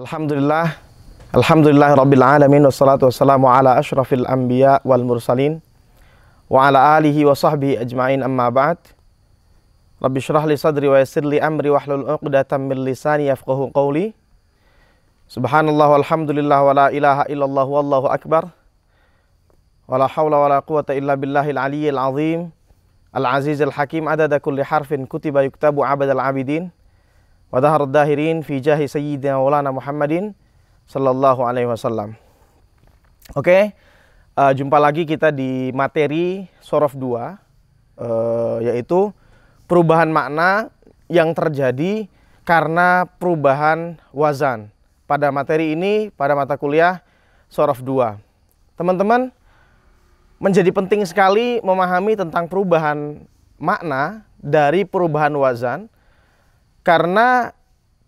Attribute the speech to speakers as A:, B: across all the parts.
A: Alhamdulillah, Alhamdulillah Rabbil Alamin, wassalatu wassalamu ala ashrafil anbiya wal mursalin wa ala alihi wa sahbihi ajma'in, amma ba'd. Rabbi syrah li sadri wa yassir li amri wahlul 'uqdatam min lisani yafqahu qawli. Subhanallah walhamdulillah wa la ilaha illallah wallahu akbar. Wa la hawla wa la quwata illa billahil aliyyil azim al-azizil hakim, adada kulli harfin kutiba yuktabu abadal abidin. Wa dhaharud dahirin fi jahi sayyidina maulana Muhammadin sallallahu alaihi wasallam. Oke, jumpa lagi kita di materi Shorof 2, yaitu perubahan makna yang terjadi karena perubahan wazan. Pada materi ini, pada mata kuliah Shorof 2, teman-teman, menjadi penting sekali memahami tentang perubahan makna dari perubahan wazan, karena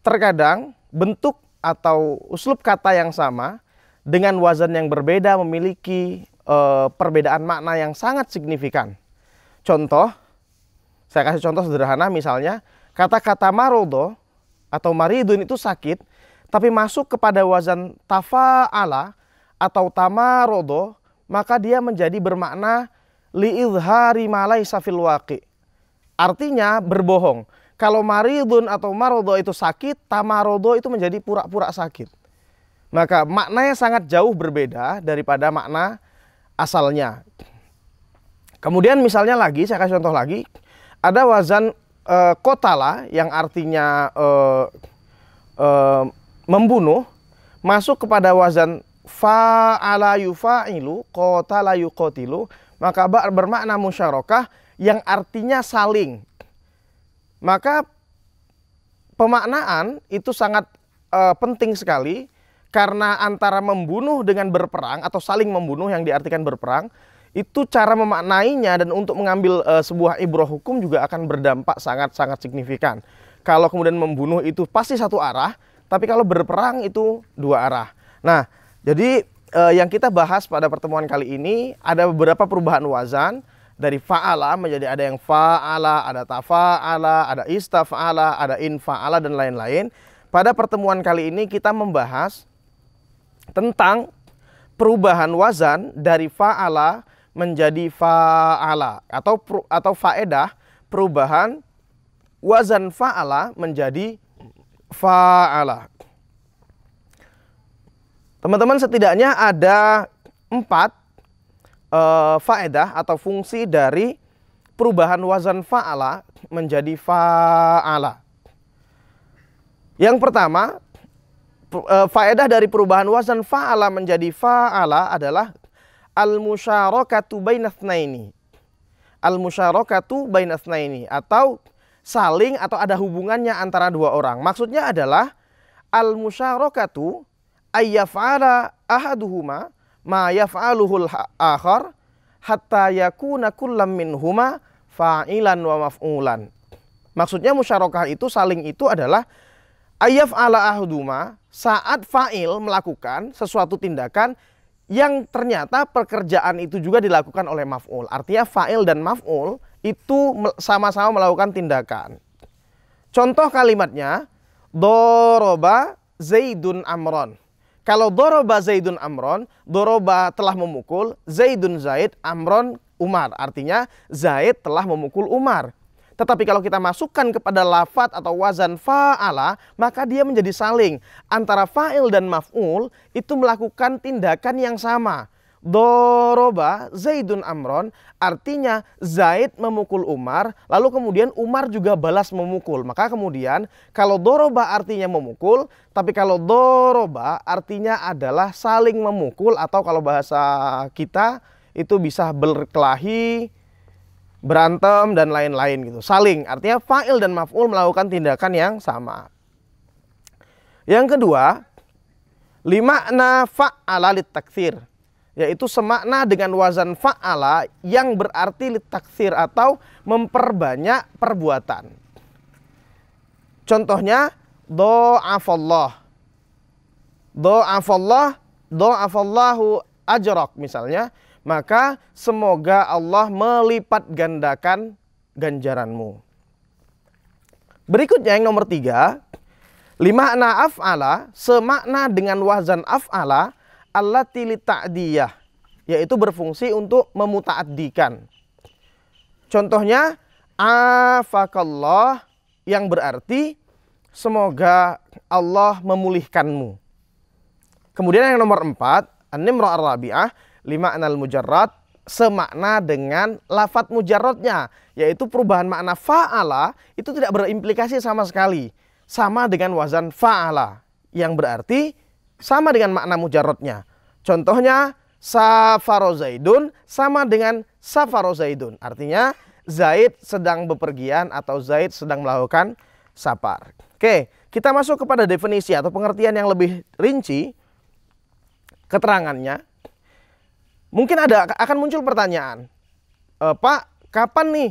A: terkadang bentuk atau uslub kata yang sama dengan wazan yang berbeda memiliki perbedaan makna yang sangat signifikan. Contoh, saya kasih contoh sederhana, misalnya kata-kata marodo atau maridun itu sakit, tapi masuk kepada wazan tafa'ala atau tamarodo, maka dia menjadi bermakna li'idhari ma laysa fil waqi'. Artinya berbohong. Kalau maridun atau marodo itu sakit, tamarodo itu menjadi pura-pura sakit. Maka maknanya sangat jauh berbeda daripada makna asalnya. Kemudian misalnya lagi, saya kasih contoh lagi, ada wazan kotala yang artinya membunuh, masuk kepada wazan fa'ala yufa'ilu, qotala yuqotilu, maka bermakna musyarakah yang artinya saling. Maka pemaknaan itu sangat penting sekali, karena antara membunuh dengan berperang atau saling membunuh yang diartikan berperang, itu cara memaknainya dan untuk mengambil sebuah ibrah hukum juga akan berdampak sangat-sangat signifikan. Kalau kemudian membunuh itu pasti satu arah, tapi kalau berperang itu dua arah. Nah, jadi yang kita bahas pada pertemuan kali ini ada beberapa perubahan wazan. Dari fa'ala menjadi ada yang fa'ala, ada tafa'ala, ada istafa'ala, ada infa'ala, dan lain-lain. Pada pertemuan kali ini kita membahas tentang perubahan wazan dari fa'ala menjadi fa'ala, atau faedah perubahan wazan fa'ala menjadi fa'ala. Teman-teman, setidaknya ada 4 faedah atau fungsi dari perubahan wazan fa'ala menjadi fa'ala. Yang pertama, faedah dari perubahan wazan fa'ala menjadi fa'ala adalah al-musyarakatu bainatsnaini. Al-musyarakatu bainatsnaini, atau saling atau ada hubungannya antara dua orang. Maksudnya adalah al-musyarakatu ayyaf'ala ahaduhuma ma yaf'aluhul akhar hatta yakuna kullam minhuma fa'ilan wa maf'ulan. Maksudnya musyarakah itu, saling itu adalah ayyaf'ala ahaduma, saat fa'il melakukan sesuatu tindakan yang ternyata pekerjaan itu juga dilakukan oleh maf'ul. Artinya fa'il dan maf'ul itu sama-sama melakukan tindakan. Contoh kalimatnya, doroba Zaidun Amron. Kalau doroba Zaidun Amron, doroba telah memukul, Zaidun Zaid, Amron Umar. Artinya Zaid telah memukul Umar. Tetapi kalau kita masukkan kepada lafadz atau wazan fa'ala, maka dia menjadi saling. Antara fa'il dan maf'ul itu melakukan tindakan yang sama. Doroba Zaidun Amron, artinya Zaid memukul Umar, lalu kemudian Umar juga balas memukul. Maka kemudian kalau doroba artinya memukul, tapi kalau doroba artinya adalah saling memukul, atau kalau bahasa kita itu bisa berkelahi, berantem, dan lain-lain gitu. Saling, artinya fa'il dan maf'ul melakukan tindakan yang sama. Yang kedua, limakna fa'ala litaktsir, yaitu semakna dengan wazan fa'ala yang berarti litaktsir atau memperbanyak perbuatan. Contohnya do'afallah, do'afallahu ajrak misalnya, maka semoga Allah melipat gandakan ganjaranmu. Berikutnya yang nomor 3, Limakna af'ala, semakna dengan wazan af'ala, allati lita'diyah, yaitu berfungsi untuk memuta'addikan. Contohnya, afakallah, yang berarti semoga Allah memulihkanmu. Kemudian yang nomor 4, an-nimra ar-rabi'ah, limakna al-mujarrad, semakna dengan lafadz mujarradnya, yaitu perubahan makna fa'ala itu tidak berimplikasi sama sekali, sama dengan wazan fa'ala, yang berarti sama dengan makna mujarradnya. Contohnya, safaro Zaidun sama dengan safaro Zaidun, artinya Zaid sedang bepergian atau Zaid sedang melakukan safar. Oke, kita masuk kepada definisi atau pengertian yang lebih rinci keterangannya. Mungkin akan muncul pertanyaan, Pak, kapan nih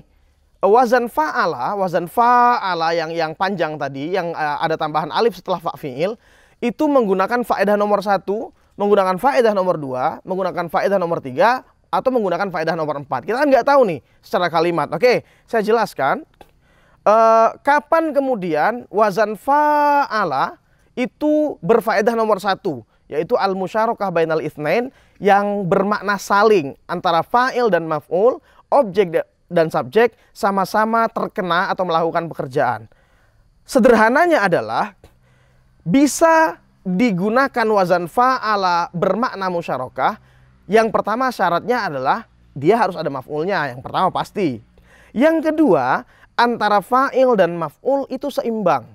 A: wazan fa'ala yang panjang tadi, yang ada tambahan alif setelah fa fi'il, itu menggunakan faedah nomor 1, menggunakan faedah nomor 2, menggunakan faedah nomor 3, atau menggunakan faedah nomor 4. Kita kan nggak tahu nih secara kalimat. Oke, saya jelaskan. Kapan kemudian wazan fa'ala itu berfaedah nomor 1, yaitu al-musyarakah bainal itsnain, yang bermakna saling antara fa'il dan maf'ul, objek dan subjek sama-sama terkena atau melakukan pekerjaan. Sederhananya adalah bisa digunakan wazan fa'ala bermakna musyarakah. Yang pertama syaratnya adalah dia harus ada maf'ulnya, yang pertama pasti. Yang kedua, antara fa'il dan maf'ul itu seimbang,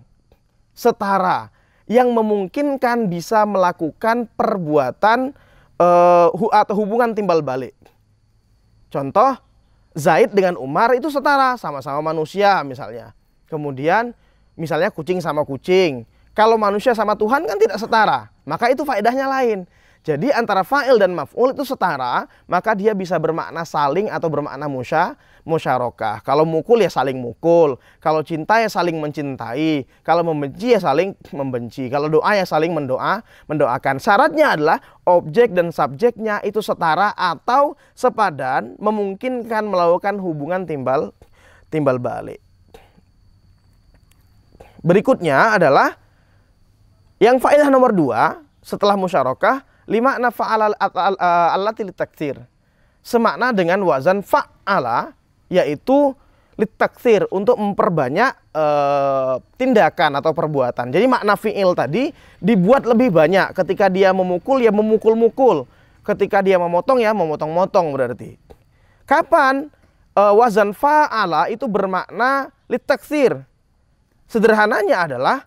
A: setara, yang memungkinkan bisa melakukan perbuatan atau hubungan timbal balik. Contoh, Zaid dengan Umar itu setara, sama-sama manusia misalnya. Kemudian misalnya kucing sama kucing. Kalau manusia sama Tuhan kan tidak setara, maka itu faedahnya lain. Jadi antara fa'il dan maf'ul itu setara, maka dia bisa bermakna saling atau bermakna musyarakah. Kalau mukul ya saling mukul, kalau cinta ya saling mencintai, kalau membenci ya saling membenci, kalau doa ya saling mendoakan. Syaratnya adalah objek dan subjeknya itu setara atau sepadan, memungkinkan melakukan hubungan timbal balik. Berikutnya adalah yang faedah nomor 2 setelah musyarakah, limakna fa'ala allati litaktsir, semakna dengan wazan fa'ala, yaitu litaktsir, untuk memperbanyak tindakan atau perbuatan. Jadi makna fi'il tadi dibuat lebih banyak. Ketika dia memukul ya memukul-mukul, ketika dia memotong ya memotong-motong berarti. Kapan wazan fa'ala itu bermakna litaktsir? Sederhananya adalah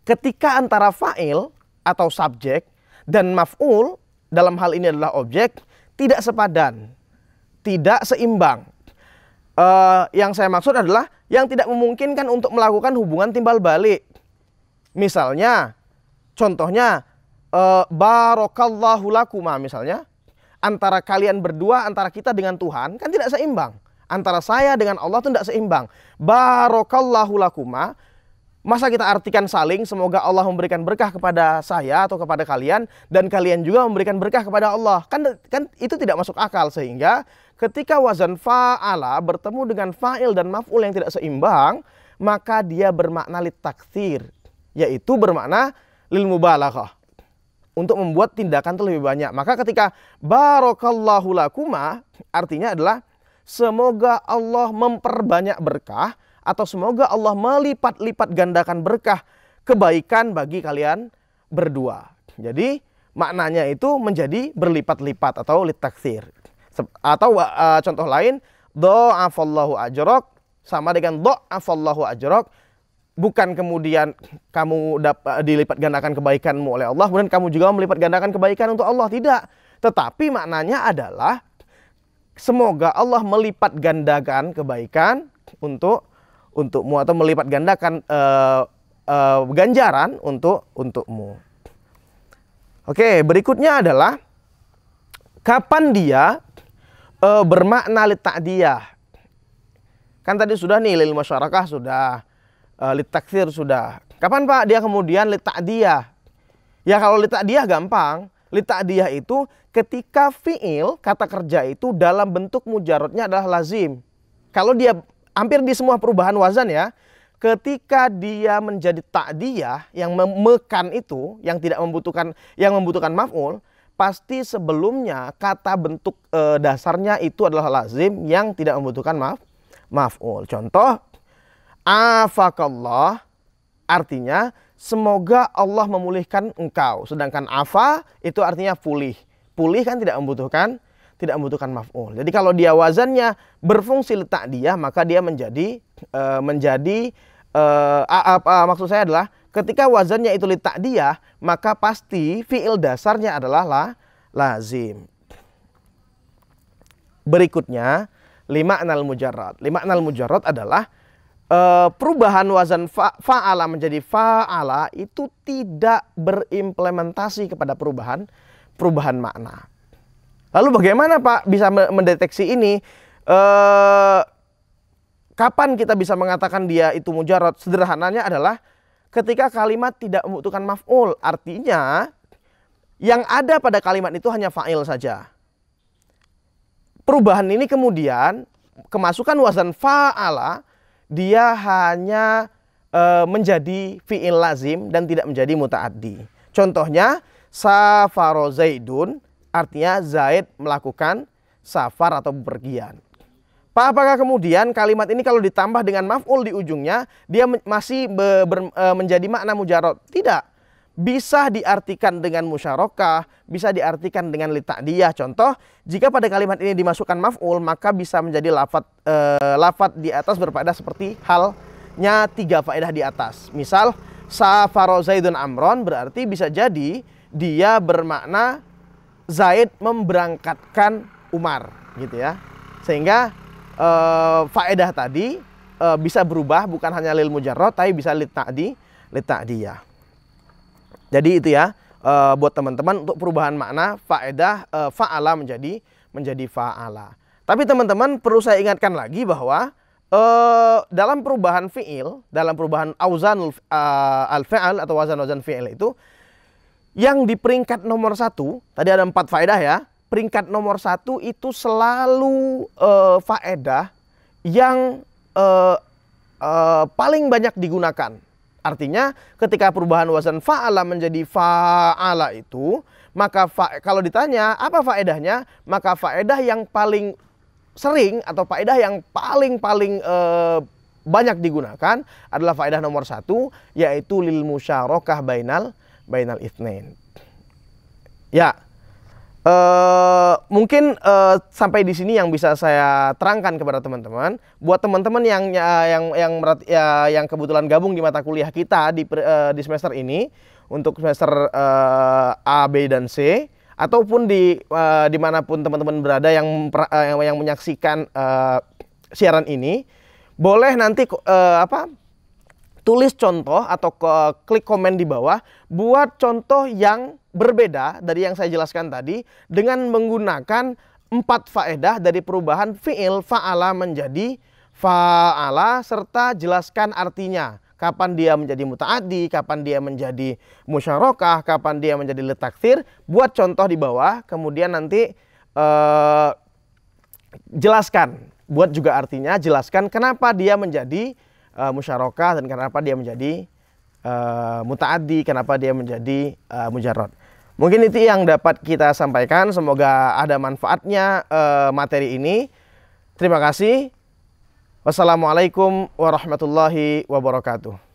A: ketika antara fa'il atau subjek dan maf'ul, dalam hal ini adalah objek, tidak sepadan, tidak seimbang. Yang saya maksud adalah yang tidak memungkinkan untuk melakukan hubungan timbal balik. Misalnya, contohnya, barakallahu lakuma misalnya, antara kalian berdua, antara kita dengan Tuhan, kan tidak seimbang. Antara saya dengan Allah itu tidak seimbang. Barakallahu lakuma, masa kita artikan saling, semoga Allah memberikan berkah kepada saya atau kepada kalian, dan kalian juga memberikan berkah kepada Allah. Kan itu tidak masuk akal, sehingga ketika wazan fa'ala bertemu dengan fa'il dan maf'ul yang tidak seimbang, maka dia bermakna litaktsir, yaitu bermakna lil mubalaghah, untuk membuat tindakan itu lebih banyak. Maka ketika barakallahu lakuma, artinya adalah semoga Allah memperbanyak berkah, atau semoga Allah melipat-lipat gandakan berkah kebaikan bagi kalian berdua. Jadi maknanya itu menjadi berlipat-lipat atau litaktsir. Atau contoh lain, dha'afallahu ajrak sama dengan dha'afallahu ajrak. Bukan kemudian kamu dilipat gandakan kebaikanmu oleh Allah, kemudian kamu juga melipat gandakan kebaikan untuk Allah. Tidak. Tetapi maknanya adalah semoga Allah melipat gandakan kebaikan untukmu, atau melipat gandakan ganjaran untukmu. Oke, berikutnya adalah kapan dia bermakna litta'diyah. Kan tadi sudah nih, lil musyarakah sudah, litaktsir sudah. Kapan Pak dia kemudian litta'diyah? Ya kalau litta'diyah gampang. Litta'diyah itu ketika fi'il, kata kerja itu dalam bentuk mujarradnya adalah lazim. Kalau dia hampir di semua perubahan wazan ya, ketika dia menjadi ta'diyah yang memekan itu, yang tidak membutuhkan maf'ul, pasti sebelumnya kata bentuk dasarnya itu adalah lazim yang tidak membutuhkan maf'ul. Contoh, afakallah artinya semoga Allah memulihkan engkau. Sedangkan afa itu artinya pulih. Pulih kan tidak membutuhkan maf'ul. Jadi kalau dia wazannya berfungsi ta'diyah, maka dia maksud saya adalah ketika wazannya itu ta'diyah, maka pasti fi'il dasarnya adalah lazim. Berikutnya, lima'nal mujarrad. Lima'nal mujarrad adalah perubahan wazan fa'ala menjadi fa'ala itu tidak berimplementasi kepada perubahan makna. Lalu bagaimana Pak bisa mendeteksi ini? Kapan kita bisa mengatakan dia itu mujarrad? Sederhananya adalah ketika kalimat tidak membutuhkan maf'ul. Artinya yang ada pada kalimat itu hanya fa'il saja. Perubahan ini kemudian kemasukan wazan fa'ala, dia hanya menjadi fi'il lazim dan tidak menjadi muta'addi. Contohnya, safaro Zaidun, artinya Zaid melakukan safar atau bepergian. Pak, apakah kemudian kalimat ini kalau ditambah dengan maf'ul di ujungnya, dia masih menjadi makna mujarrad? Tidak. Bisa diartikan dengan musyarakah, bisa diartikan dengan lita'diyah. Contoh, jika pada kalimat ini dimasukkan maf'ul, maka bisa menjadi lafadz di atas berfaedah seperti halnya 3 faedah di atas. Misal, safaro Zaidun Amron berarti bisa jadi dia bermakna Zaid memberangkatkan Umar, gitu ya. Sehingga faedah tadi bisa berubah, bukan hanya lil mujarrad, tapi bisa lita'diyah. Jadi itu ya, buat teman-teman untuk perubahan makna faedah fa'ala menjadi fa'ala. Tapi teman-teman perlu saya ingatkan lagi bahwa dalam perubahan fi'il, dalam perubahan auzanul al-fi'al atau wazan-wazan fi'il itu, yang di peringkat nomor 1, tadi ada 4 faedah ya, peringkat nomor 1 itu selalu faedah yang paling banyak digunakan. Artinya ketika perubahan wazan fa'ala menjadi fa'ala itu, maka kalau ditanya apa faedahnya, maka faedah yang paling sering atau faedah yang paling banyak digunakan adalah faedah nomor 1, yaitu lil musyarakah bainal itsnain. Ya, mungkin sampai di sini yang bisa saya terangkan kepada teman-teman. Buat teman-teman yang kebetulan gabung di mata kuliah kita di semester ini, untuk semester A, B, dan C, ataupun dimanapun teman-teman berada yang menyaksikan siaran ini, boleh nanti tulis contoh atau klik komen di bawah buat contoh yang berbeda dari yang saya jelaskan tadi dengan menggunakan 4 faedah dari perubahan fi'il fa'ala menjadi fa'ala, serta jelaskan artinya. Kapan dia menjadi muta'addi, kapan dia menjadi musyarakah, kapan dia menjadi litaktsir. Buat contoh di bawah, kemudian nanti jelaskan. Buat juga artinya, jelaskan kenapa dia menjadi musyarakah dan kenapa dia menjadi muta'addi, kenapa dia menjadi mujarrad. Mungkin itu yang dapat kita sampaikan. Semoga ada manfaatnya materi ini. Terima kasih. Wassalamualaikum warahmatullahi wabarakatuh.